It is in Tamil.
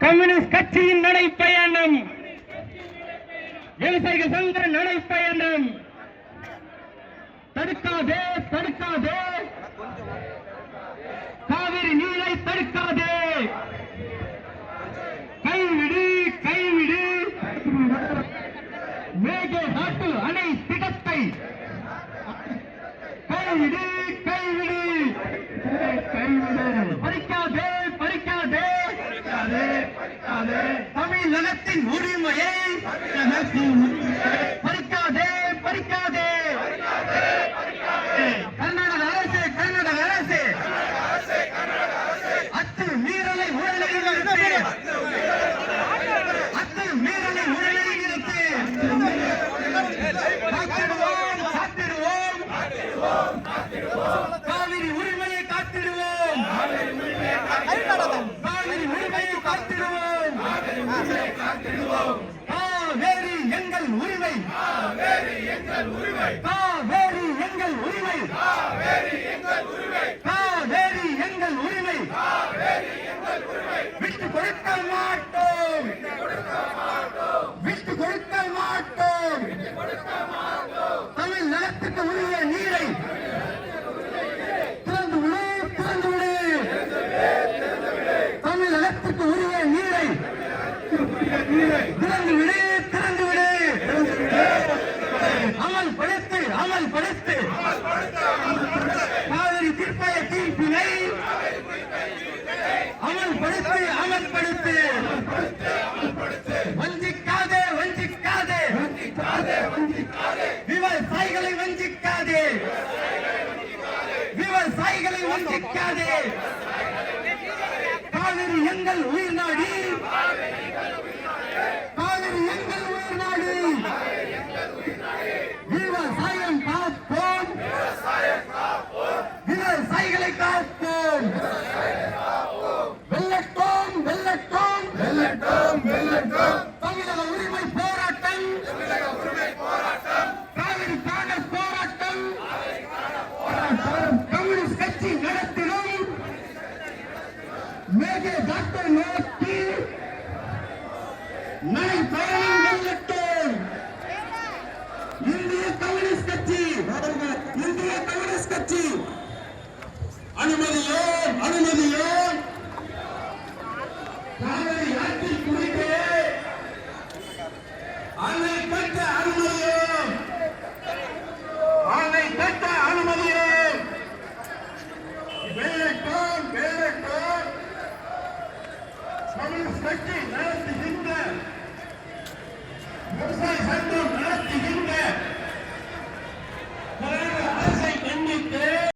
கம்யூனிஸ்ட் கட்சியின் நடைப்பயணம், விவசாயிகள் சங்க நடைப்பயணம். தடுக்காதே தடுக்காதே, காவிரி நீரை தடுக்காதே, கைவிடு கைவிடு, மேகதாட்டு அணை திட்டத்தை கைவிடு கைவிடு, பறிக்காதே பறிக்காதே, தமிழகத்தின் உரிமையை பறிக்காதே பறிக்காதே. கர்நாடக அரசு கர்நாடக அரசு அத்துமீறலை உடனடி நிறுத்து, அத்துமீறலை உடனடி நிறுத்து. காத்திடுவோம் காத்திடுவோம், காவிரி உரிமையை காத்திடுவோம், காவிரி உரிமையை காத்திடுவோம். காவேரி எங்கள் உரிமை, காவேரி எங்கள் உரிமை, காவேரி எங்கள் உரிமை, காவேரி எங்கள் உரிமை, காவேரி எங்கள் உரிமை, காவேரி எங்கள் உரிமை. விட்டு கொடுக்க மாட்டோம், விட்டு கொடுக்க மாட்டோம். தமிழ் நிலத்துக்கு உரிய நீரை திறந்து விடு, திறந்து விடு. தமிழ் நிலத்துக்கு உரிய நீரை திறந்து விடு, திறந்து விடு. அமல்படுத்து, அமல்படுத்து. காவிரி தீர்ப்பாய தீர்ப்பினை அமல்படுத்து, அமல்படுத்து. வஞ்சிக்காதே, வஞ்சிக்காதே, விவசாயிகளை வஞ்சிக்காதே, விவசாயிகளை வஞ்சிக்காதே. காவிரி எங்கள் உயிர் நாடி, காவிரி எங்கள் உயிர் நாடி. விவசாயம் காப்போம், விவசாயிகளை காப்போம். வெல்லட்டும் வெல்லட்டும் வெல்லட்டும் வெல்லட்டும். தமிழக உரிமை போராட்டம், காவிரி காணல் போராட்டம், கம்யூனிஸ்ட் கட்சி நடத்திடும் மேகதாட்டை நோக்கி நடைபயணம் வெல்லட்டும். இந்திய கம்யூனிஸ்ட் கட்சி, இந்திய கம்யூனிஸ்ட் கட்சி அனுமதியோ அனுமதியோ. காவிரி ஆற்றில் குடிக்கே அணை கட்ட அனுமதியோ, அணை கட்ட அனுமதியோ. வெல்லட்டும் வெல்லட்டும். கம்யூனிஸ்ட் கட்சி நடத்துகின்ற விவசாய சங்கம்